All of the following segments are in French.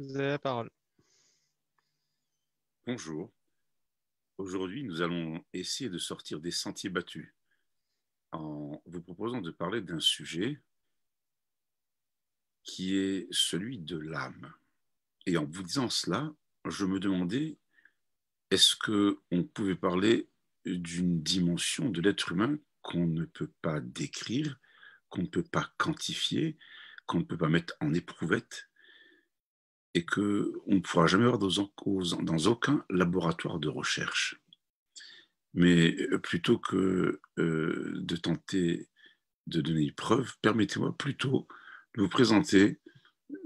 Vous avez la parole. Bonjour. Aujourd'hui, nous allons essayer de sortir des sentiers battus en vous proposant de parler d'un sujet qui est celui de l'âme. Et en vous disant cela, je me demandais, est-ce qu'on pouvait parler d'une dimension de l'être humain qu'on ne peut pas décrire, qu'on ne peut pas quantifier, qu'on ne peut pas mettre en éprouvette et qu'on ne pourra jamais voir dans aucun laboratoire de recherche. Mais plutôt que de tenter de donner une preuve, permettez-moi plutôt de vous présenter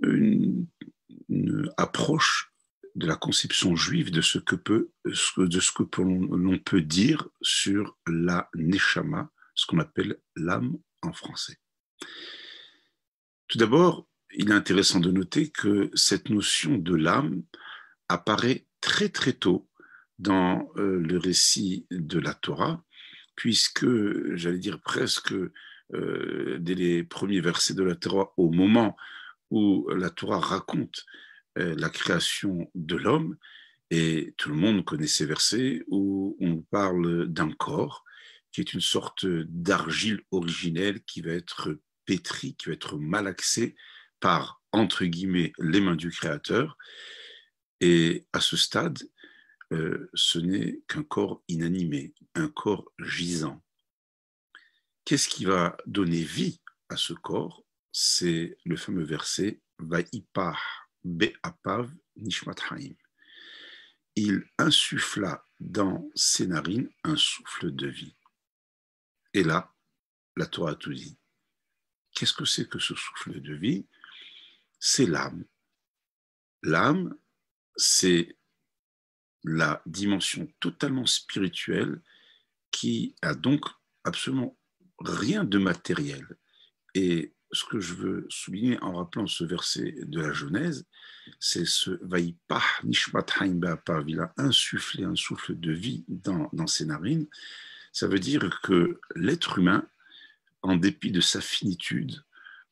une approche de la conception juive de ce que l'on peut dire sur la neshama, ce qu'on appelle l'âme en français. Tout d'abord, il est intéressant de noter que cette notion de l'âme apparaît très très tôt dans le récit de la Torah, puisque, j'allais dire presque dès les premiers versets de la Torah, au moment où la Torah raconte la création de l'homme, et tout le monde connaît ces versets où on parle d'un corps qui est une sorte d'argile originelle qui va être pétrie, qui va être malaxée par, entre guillemets, les mains du Créateur. Et à ce stade, ce n'est qu'un corps inanimé, un corps gisant. Qu'est-ce qui va donner vie à ce corps? C'est le fameux verset Vaïpar be'apav nishmat haim. Il insuffla dans ses narines un souffle de vie. Et là, la Torah a tout dit. Qu'est-ce que c'est que ce souffle de vie? C'est l'âme. L'âme, c'est la dimension totalement spirituelle qui a donc absolument rien de matériel. Et ce que je veux souligner en rappelant ce verset de la Genèse, c'est ce Vaïpah Nishmat Haim Be'apav, il a insufflé un souffle de vie dans ses narines. Ça veut dire que l'être humain, en dépit de sa finitude,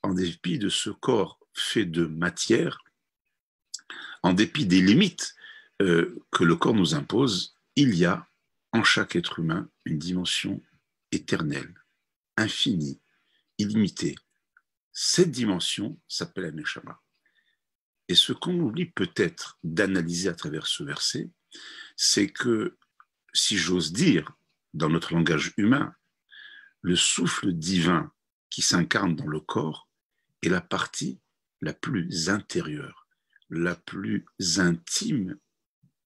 en dépit de ce corps fait de matière, en dépit des limites que le corps nous impose, il y a en chaque être humain une dimension éternelle, infinie, illimitée. Cette dimension s'appelle la Neshama. Et ce qu'on oublie peut-être d'analyser à travers ce verset, c'est que, si j'ose dire, dans notre langage humain, le souffle divin qui s'incarne dans le corps est la partie la plus intérieure, la plus intime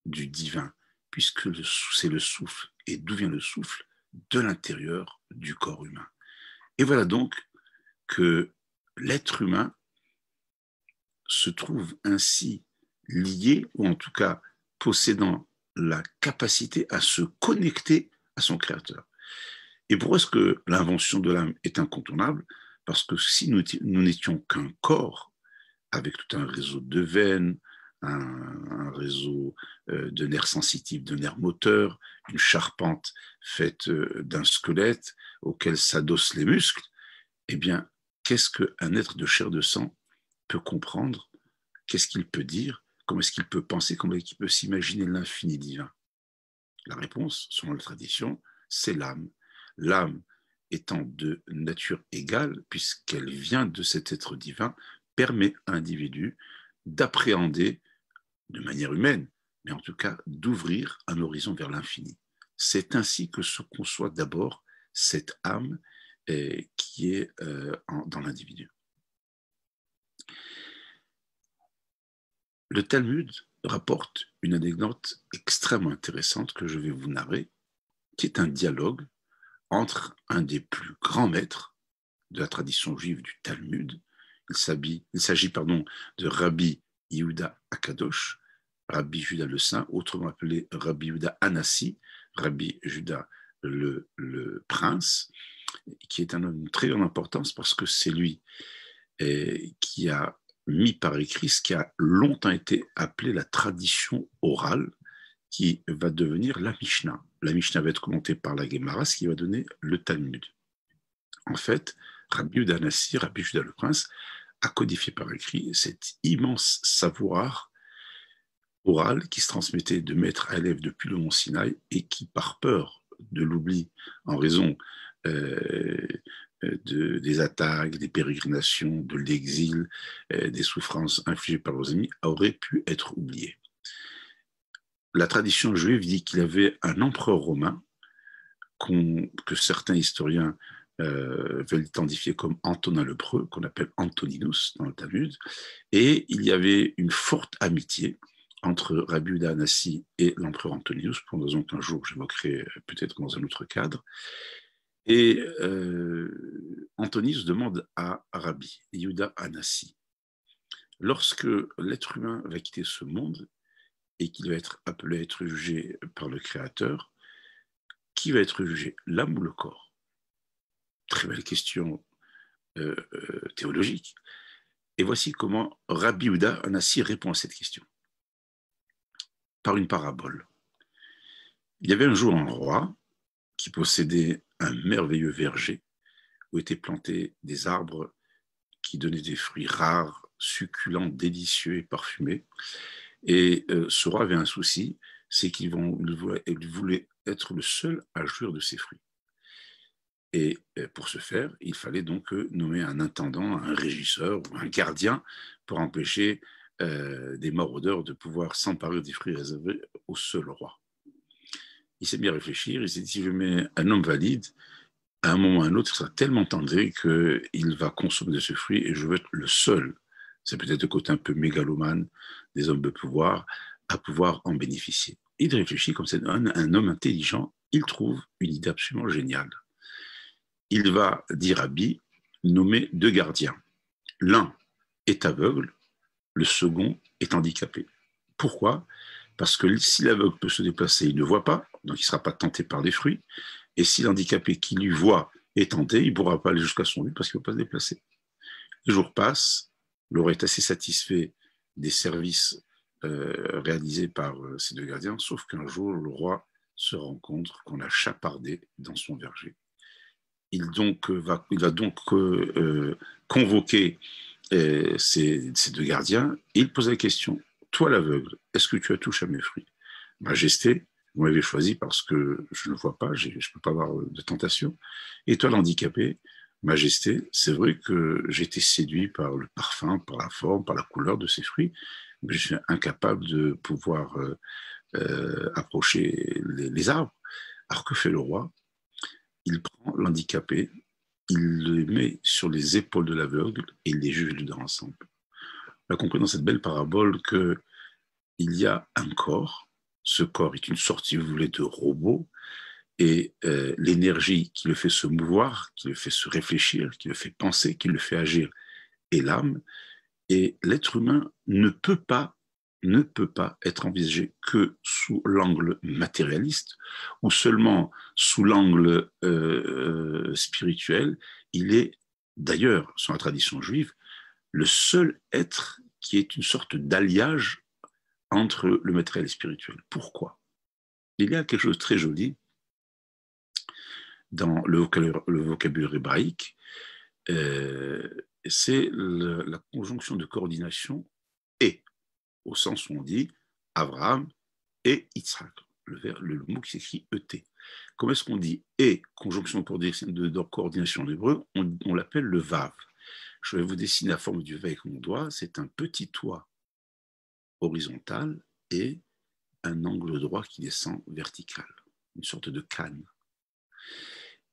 du divin, puisque c'est le souffle. Et d'où vient le souffle? De l'intérieur du corps humain. Et voilà donc que l'être humain se trouve ainsi lié, ou en tout cas possédant la capacité à se connecter à son créateur. Et pourquoi est-ce que l'invention de l'âme est incontournable? Parce que si nous n'étions qu'un corps, avec tout un réseau de veines, un réseau de nerfs sensitifs, de nerfs moteurs, une charpente faite d'un squelette auquel s'adossent les muscles, eh bien, qu'est-ce qu'un être de chair de sang peut comprendre? Qu'est-ce qu'il peut dire? Comment est-ce qu'il peut penser? Comment est-ce qu'il peut s'imaginer l'infini divin? La réponse, selon la tradition, c'est l'âme. L'âme étant de nature égale, puisqu'elle vient de cet être divin, permet à l'individu d'appréhender de manière humaine, mais en tout cas d'ouvrir un horizon vers l'infini. C'est ainsi que se conçoit d'abord cette âme qui est dans l'individu. Le Talmud rapporte une anecdote extrêmement intéressante que je vais vous narrer, qui est un dialogue entre un des plus grands maîtres de la tradition juive du Talmud. Il s'agit de Rabbi Yehuda Akadosh, Rabbi Juda le Saint, autrement appelé Rabbi Yehuda Anassi, Rabbi Juda le Prince, qui est un homme de très grande importance parce que c'est lui qui a mis par écrit ce qui a longtemps été appelé la tradition orale, qui va devenir la Mishnah. La Mishnah va être commentée par la Gemara, ce qui va donner le Talmud. En fait, Rabbi Yehuda Anassi, Rabbi Juda le Prince, à codifier par écrit cet immense savoir oral qui se transmettait de maître à élève depuis le Mont Sinaï et qui, par peur de l'oubli, en raison euh, des attaques, des pérégrinations, de l'exil, des souffrances infligées par leurs ennemis, aurait pu être oublié. La tradition juive dit qu'il y avait un empereur romain que certains historiens veulent identifier comme Antonin le Preux, qu'on appelle Antoninus dans le Talmud, et il y avait une forte amitié entre Rabbi Yehuda Hanassi et l'empereur Antoninus, pour une raison qu'un jour j'évoquerai peut-être dans un autre cadre. Et Antoninus demande à Rabbi Yehuda Hanassi, lorsque l'être humain va quitter ce monde et qu'il va être appelé à être jugé par le Créateur, qui va être jugé, l'âme ou le corps? Très belle question théologique. Et voici comment Rabbi Yehuda Hanassi répond à cette question. Par une parabole. Il y avait un jour un roi qui possédait un merveilleux verger où étaient plantés des arbres qui donnaient des fruits rares, succulents, délicieux et parfumés. Et ce roi avait un souci, c'est qu'il voulait être le seul à jouir de ces fruits. Et pour ce faire, il fallait donc nommer un intendant, un régisseur ou un gardien pour empêcher des maraudeurs de pouvoir s'emparer des fruits réservés au seul roi. Il s'est mis à réfléchir, il s'est dit, si je mets un homme valide, à un moment ou à un autre, il sera tellement tendré qu'il va consommer de ce fruit et je veux être le seul, c'est peut-être le côté un peu mégalomane des hommes de pouvoir, à pouvoir en bénéficier. Il réfléchit comme c'est un homme intelligent, il trouve une idée absolument géniale. Il va dire à Bi, nommer 2 gardiens. L'un est aveugle, le second est handicapé. Pourquoi? Parce que si l'aveugle peut se déplacer, il ne voit pas, donc il ne sera pas tenté par les fruits. Et si l'handicapé qui lui voit est tenté, il ne pourra pas aller jusqu'à son but parce qu'il ne peut pas se déplacer. Les jours passent, le roi est assez satisfait des services réalisés par ces 2 gardiens, sauf qu'un jour, le roi se rend compte qu'on a chapardé dans son verger. Il va donc convoquer ces 2 gardiens et il pose la question, toi l'aveugle, est-ce que tu as touché à mes fruits? Majesté, vous m'avez choisi parce que je ne vois pas, je ne peux pas avoir de tentation. Et toi l'handicapé, Majesté, c'est vrai que j'ai été séduit par le parfum, par la forme, par la couleur de ces fruits, mais je suis incapable de pouvoir approcher les arbres. Alors que fait le roi? Il prend l'handicapé, il le met sur les épaules de l'aveugle et il les juge les deux ensemble. On a compris dans cette belle parabole qu'il y a un corps, ce corps est une sorte, si vous voulez, de robot, et l'énergie qui le fait se mouvoir, qui le fait se réfléchir, qui le fait penser, qui le fait agir, est l'âme, et l'être humain ne peut pas être envisagé que sous l'angle matérialiste ou seulement sous l'angle spirituel. Il est d'ailleurs, sur la tradition juive, le seul être qui est une sorte d'alliage entre le matériel et le spirituel. Pourquoi? Il y a quelque chose de très joli dans le vocabulaire hébraïque, c'est la conjonction de coordination et, au sens où on dit Abraham et Yitzhak, le mot qui s'écrit ET. Comment est-ce qu'on dit et, conjonction de coordination en hébreu, on l'appelle le Vav. Je vais vous dessiner la forme du Vav avec mon doigt, c'est un petit toit horizontal et un angle droit qui descend vertical, une sorte de canne.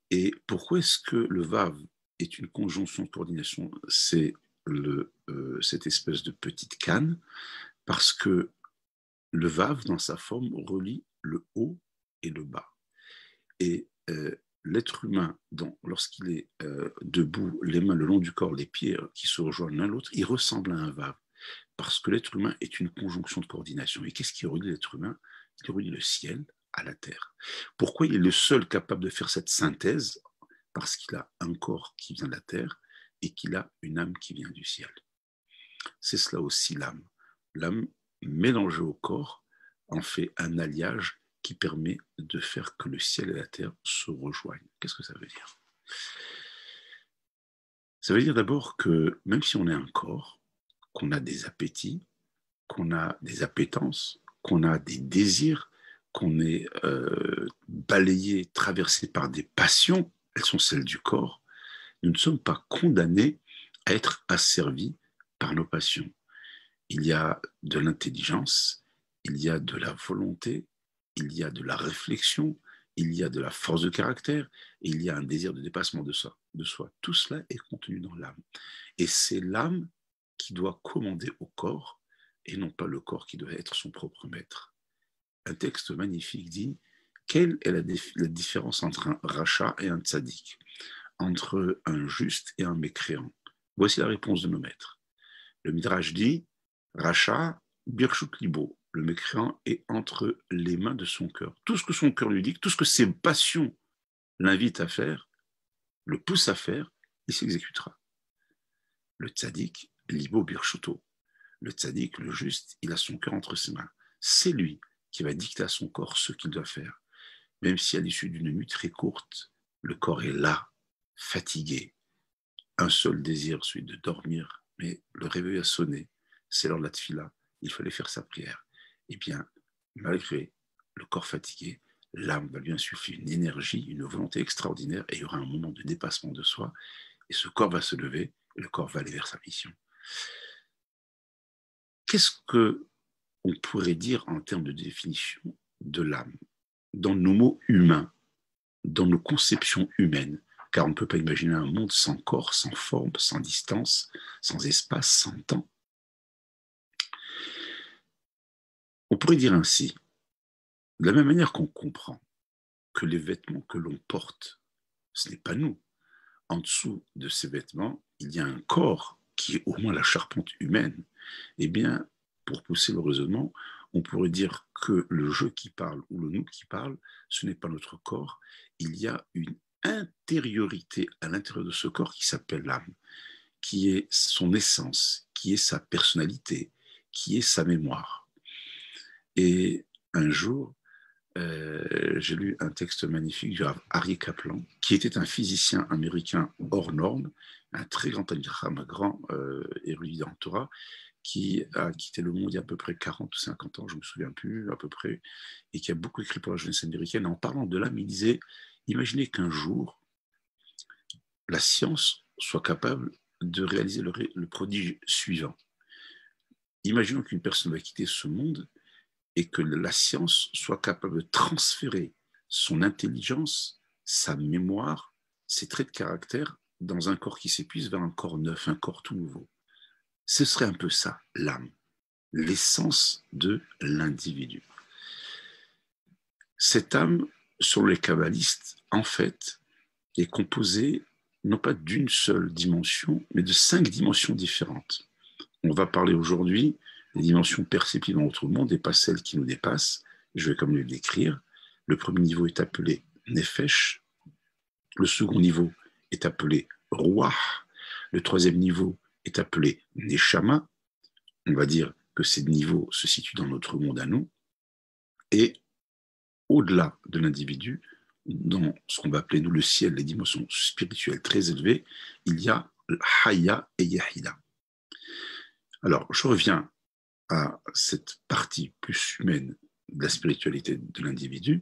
Et pourquoi est-ce que le Vav est une conjonction de coordination? C'est cette espèce de petite canne, parce que le Vav, dans sa forme, relie le haut et le bas. Et l'être humain, lorsqu'il est debout, les mains le long du corps, les pieds qui se rejoignent l'un l'autre, il ressemble à un Vav, parce que l'être humain est une conjonction de coordination. Et qu'est-ce qui relie l'être humain? Il relie le ciel à la terre. Pourquoi il est le seul capable de faire cette synthèse? Parce qu'il a un corps qui vient de la terre et qu'il a une âme qui vient du ciel. C'est cela aussi l'âme. L'âme mélangée au corps en fait un alliage qui permet de faire que le ciel et la terre se rejoignent. Qu'est-ce que ça veut dire? Ça veut dire d'abord que même si on est un corps, qu'on a des appétits, qu'on a des appétences, qu'on a des désirs, qu'on est balayé, traversé par des passions, elles sont celles du corps, nous ne sommes pas condamnés à être asservis par nos passions. Il y a de l'intelligence, il y a de la volonté, il y a de la réflexion, il y a de la force de caractère, et il y a un désir de dépassement de soi. Tout cela est contenu dans l'âme. Et c'est l'âme qui doit commander au corps, et non pas le corps qui doit être son propre maître. Un texte magnifique dit, quelle est la différence entre un rachat et un tzaddik, entre un juste et un mécréant? Voici la réponse de nos maîtres. Le Midrash dit, rachat, birshut libo, le mécréant est entre les mains de son cœur. Tout ce que son cœur lui dit, tout ce que ses passions l'invitent à faire, le pousse à faire, il s'exécutera. Le tzaddik, libo birshuto, le tzaddik, le juste, il a son cœur entre ses mains. C'est lui qui va dicter à son corps ce qu'il doit faire. Même si à l'issue d'une nuit très courte, le corps est là, fatigué, un seul désir, celui de dormir, mais le réveil a sonné, c'est l'heure de la tfila, il fallait faire sa prière. Eh bien, malgré le corps fatigué, l'âme va lui insuffler une énergie, une volonté extraordinaire, et il y aura un moment de dépassement de soi, et ce corps va se lever, et le corps va aller vers sa mission. Qu'est-ce qu'on pourrait dire en termes de définition de l'âme dans nos mots humains, dans nos conceptions humaines, car on ne peut pas imaginer un monde sans corps, sans forme, sans distance, sans espace, sans temps. On pourrait dire ainsi, de la même manière qu'on comprend que les vêtements que l'on porte, ce n'est pas nous. En dessous de ces vêtements, il y a un corps qui est au moins la charpente humaine. Eh bien, pour pousser le raisonnement, on pourrait dire que le je qui parle ou le nous qui parle, ce n'est pas notre corps. Il y a une intériorité à l'intérieur de ce corps qui s'appelle l'âme, qui est son essence, qui est sa personnalité, qui est sa mémoire. Et un jour, j'ai lu un texte magnifique du Rav Aryeh Kaplan, qui était un physicien américain hors norme, un très grand un grand érudit en Torah, qui a quitté le monde il y a à peu près 40 ou 50 ans, je ne me souviens plus à peu près, et qui a beaucoup écrit pour la jeunesse américaine. En parlant de l'âme, il disait, imaginez qu'un jour, la science soit capable de réaliser le prodige suivant. Imaginons qu'une personne va quitter ce monde et que la science soit capable de transférer son intelligence, sa mémoire, ses traits de caractère dans un corps qui s'épuise vers un corps neuf, un corps tout nouveau. Ce serait un peu ça, l'âme, l'essence de l'individu. Cette âme, selon les kabbalistes, en fait, est composée non pas d'une seule dimension, mais de 5 dimensions différentes. On va parler aujourd'hui des dimensions perceptibles dans notre monde et pas celles qui nous dépassent. Je vais comme les décrire. Le premier niveau est appelé Nefesh. Le second niveau est appelé Ruach. Le troisième niveau est appelé Neshama. On va dire que ces niveaux se situent dans notre monde à nous. Et au-delà de l'individu, dans ce qu'on va appeler nous le ciel, les dimensions spirituelles très élevées, il y a Haya et Yahida. Alors, je reviens à cette partie plus humaine de la spiritualité de l'individu.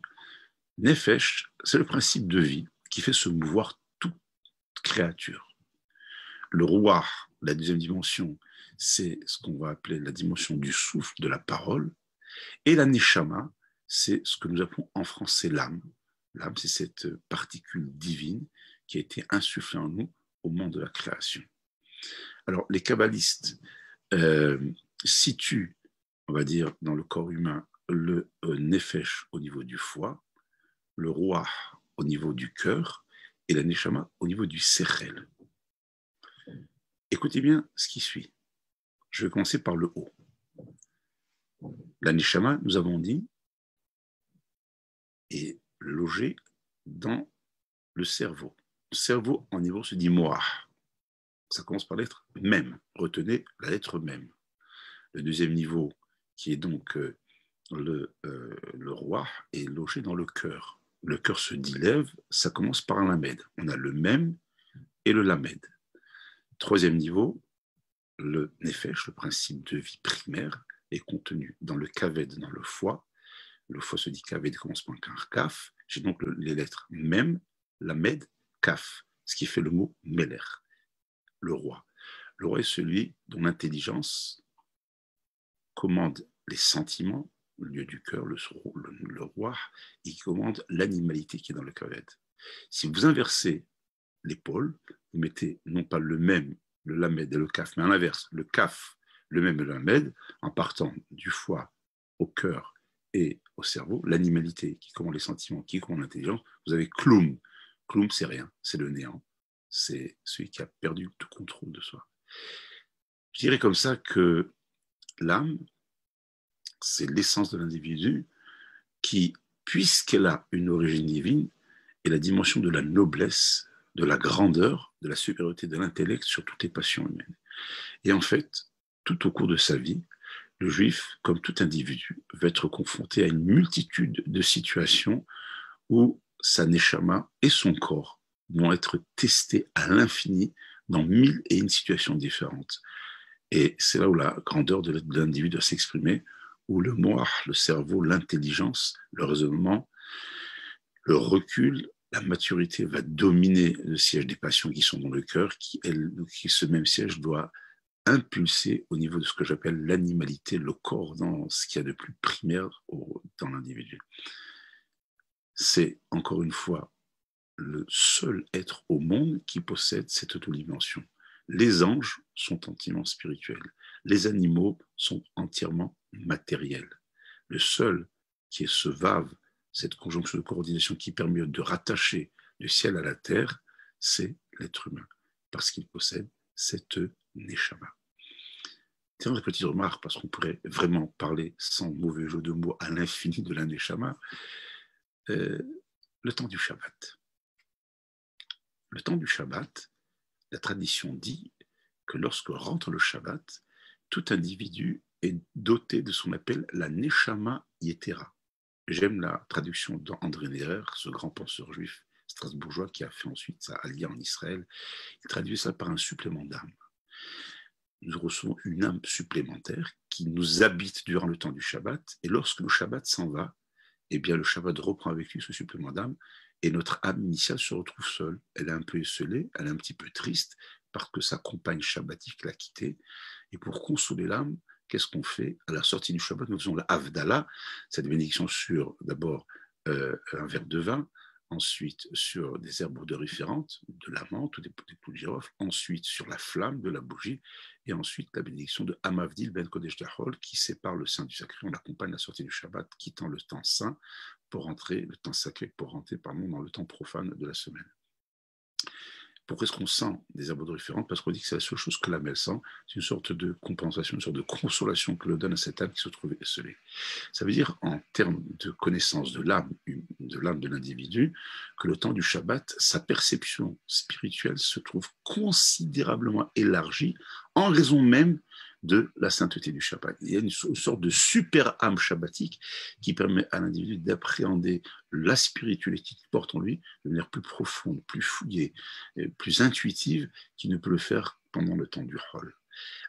Nefesh, c'est le principe de vie qui fait se mouvoir toute créature. Le Ruach, la deuxième dimension, c'est ce qu'on va appeler la dimension du souffle, de la parole. Et la Neshama, c'est ce que nous appelons en français l'âme. L'âme, c'est cette particule divine qui a été insufflée en nous au moment de la création. Alors, les kabbalistes situent, on va dire, dans le corps humain, le nefesh au niveau du foie, le ruach au niveau du cœur et la neshama au niveau du sechel. Écoutez bien ce qui suit. Je vais commencer par le haut. La neshama, nous avons dit, est logée dans le cerveau. Le cerveau, en hébreu, se dit moach. Ça commence par la lettre même. Retenez la lettre même. Le deuxième niveau, qui est donc le roi, est logé dans le cœur. Le cœur se dilève, ça commence par un lamed. On a le même et le lamed. Troisième niveau, le nefesh, le principe de vie primaire, est contenu dans le kaved, dans le foie. Le foie se dit kaved, commence par un kaf. J'ai donc les lettres mem, lamed, kaf, ce qui fait le mot meler, le roi. Le roi est celui dont l'intelligence commande les sentiments, le lieu du cœur, le roi, et qui commande l'animalité qui est dans le kaved. Si vous inversez l'épaule, vous mettez non pas le même, le lamed et le kaf, mais à l'inverse, le kaf, le même et le lamed, en partant du foie au cœur et au cerveau, l'animalité qui commande les sentiments, qui commande l'intelligence, vous avez kloum. Kloum, c'est rien, c'est le néant. C'est celui qui a perdu tout contrôle de soi. Je dirais comme ça que l'âme, c'est l'essence de l'individu qui, puisqu'elle a une origine divine, est la dimension de la noblesse, de la grandeur, de la supériorité de l'intellect sur toutes les passions humaines. Et en fait, tout au cours de sa vie, le juif, comme tout individu, va être confronté à une multitude de situations où sa neshama et son corps vont être testés à l'infini dans 1001 situations différentes. Et c'est là où la grandeur de l'individu doit s'exprimer, où le moach, le cerveau, l'intelligence, le raisonnement, le recul, la maturité va dominer le siège des passions qui sont dans le cœur, qui ce même siège doit impulser au niveau de ce que j'appelle l'animalité, le corps dans ce qu'il y a de plus primaire dans l'individu. C'est, encore une fois, le seul être au monde qui possède cette auto-dimension. Les anges sont entièrement spirituels. Les animaux sont entièrement matériels. Le seul qui est ce vave, cette conjonction de coordination qui permet de rattacher le ciel à la terre, c'est l'être humain, parce qu'il possède cette neshama. Tiens, une petite remarque, parce qu'on pourrait vraiment parler sans mauvais jeu de mots à l'infini de la neshama, le temps du Shabbat. Le temps du Shabbat, la tradition dit que lorsque rentre le Shabbat, tout individu est doté de ce qu'on appelle la Neshama Yetera. J'aime la traduction d'André Neher, ce grand penseur juif strasbourgeois qui a fait ensuite sa alia en Israël. Il traduit ça par un supplément d'âme. Nous recevons une âme supplémentaire qui nous habite durant le temps du Shabbat, et lorsque le Shabbat s'en va, eh bien le Shabbat reprend avec lui ce supplément d'âme, et notre âme initiale se retrouve seule. Elle est un peu esselée, elle est un petit peu triste, parce que sa compagne shabbatique l'a quittée. Et pour consoler l'âme, qu'est-ce qu'on fait? À la sortie du Shabbat, nous faisons la Havdalah, cette bénédiction sur d'abord un verre de vin, ensuite sur des herbes odoriférantes, de la menthe ou des clous de girofle, ensuite sur la flamme de la bougie, et ensuite la bénédiction de Hamavdil ben Kodesh Dachol, qui sépare le saint du sacré. On l'accompagne à la sortie du Shabbat, quittant le temps saint pour rentrer, le temps sacré pour rentrer, pardon, dans le temps profane de la semaine. Pourquoi est-ce qu'on sent des herbes odoriférantes? Parce qu'on dit que c'est la seule chose que l'âme elle sent. C'est une sorte de compensation, une sorte de consolation que l'on donne à cette âme qui se trouve esselée. Ça veut dire, en termes de connaissance de l'âme de l'individu, que le temps du Shabbat, sa perception spirituelle se trouve considérablement élargie en raison même de la sainteté du Shabbat. Il y a une sorte de super âme shabbatique qui permet à l'individu d'appréhender la spiritualité qu'il porte en lui de manière plus profonde, plus fouillée, plus intuitive qu'il ne peut le faire pendant le temps du Hol.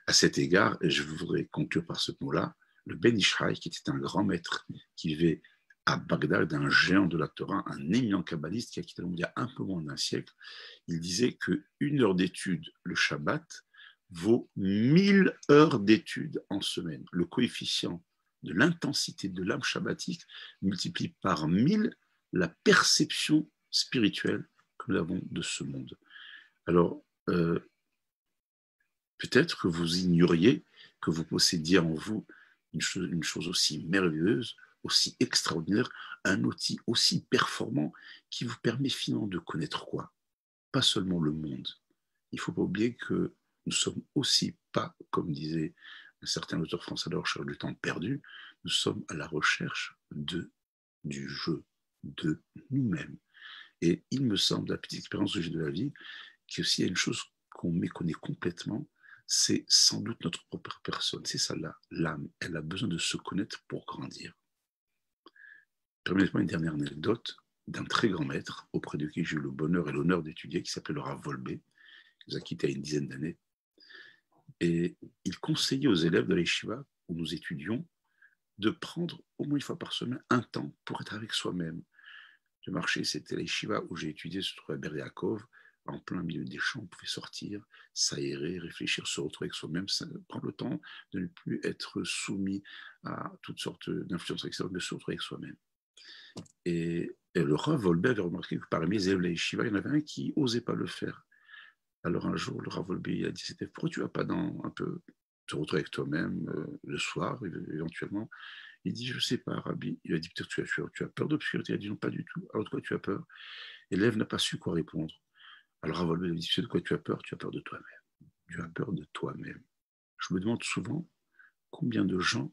À cet égard, et je voudrais conclure par ce mot-là, le Ben Ishraï, qui était un grand maître qui vivait à Bagdad, un géant de la Torah, un éminent kabbaliste qui a quitté le monde il y a un peu moins d'un siècle, il disait qu'une heure d'étude le Shabbat vaut 1000 heures d'études en semaine. Le coefficient de l'intensité de l'âme shabbatique multiplie par 1000 la perception spirituelle que nous avons de ce monde. Alors, peut-être que vous ignoriez que vous possédiez en vous une chose aussi merveilleuse, aussi extraordinaire, un outil aussi performant qui vous permet finalement de connaître quoi? Pas seulement le monde. Il ne faut pas oublier que nous sommes aussi pas, comme disait un certain auteur français à la recherche du temps perdu, nous sommes à la recherche du jeu, de nous-mêmes. Et il me semble, la petite expérience que j'ai de la vie, que s'il y a une chose qu'on méconnaît complètement, c'est sans doute notre propre personne. C'est ça là, l'âme. Elle a besoin de se connaître pour grandir. Permettez-moi une dernière anecdote d'un très grand maître auprès de qui j'ai eu le bonheur et l'honneur d'étudier, qui s'appelle le Rav Wolbe, qui nous a quittés il y a une dizaine d'années. Et il conseillait aux élèves de la yeshiva où nous étudions de prendre au moins une fois par semaine un temps pour être avec soi-même. Le marché, c'était la yeshiva où j'ai étudié, se trouvait à Ber Yaakov, en plein milieu des champs, on pouvait sortir, s'aérer, réfléchir, se retrouver avec soi-même, prendre le temps de ne plus être soumis à toutes sortes d'influences extérieures, mais se retrouver avec soi-même. Et le Rav Wolbe avait remarqué que parmi les élèves de la yeshiva, il y en avait un qui n'osait pas le faire. Alors un jour, le Rav Wolbe a dit, c'était pourquoi tu ne vas pas un peu te retrouver avec toi-même le soir, éventuellement. Il dit, je ne sais pas, Rabbi. Il a dit, peut-être tu as peur d'obscurité. Il a dit, non, pas du tout. Alors de quoi tu as peur? Et l'élève n'a pas su quoi répondre. Alors Rav Wolbe lui a dit, tu sais de quoi tu as peur? Tu as peur de toi-même. Tu as peur de toi-même. Je me demande souvent combien de gens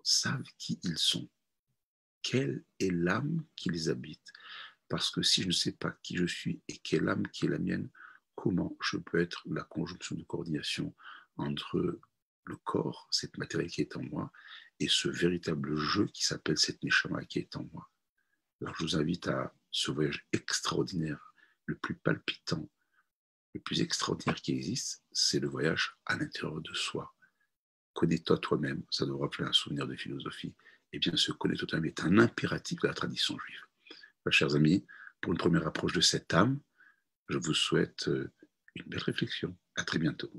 savent qui ils sont. Quelle est l'âme qui les habite? Parce que si je ne sais pas qui je suis et quelle âme qui est la mienne, comment je peux être la conjonction de coordination entre le corps, cette matière qui est en moi, et ce véritable jeu qui s'appelle cette neshama qui est en moi. Alors je vous invite à ce voyage extraordinaire, le plus palpitant, le plus extraordinaire qui existe, c'est le voyage à l'intérieur de soi. Connais-toi toi-même, ça doit rappeler un souvenir de philosophie. Eh bien, se connaître toi-même est un impératif de la tradition juive. Alors, chers amis, pour une première approche de cette âme, je vous souhaite une belle réflexion. À très bientôt.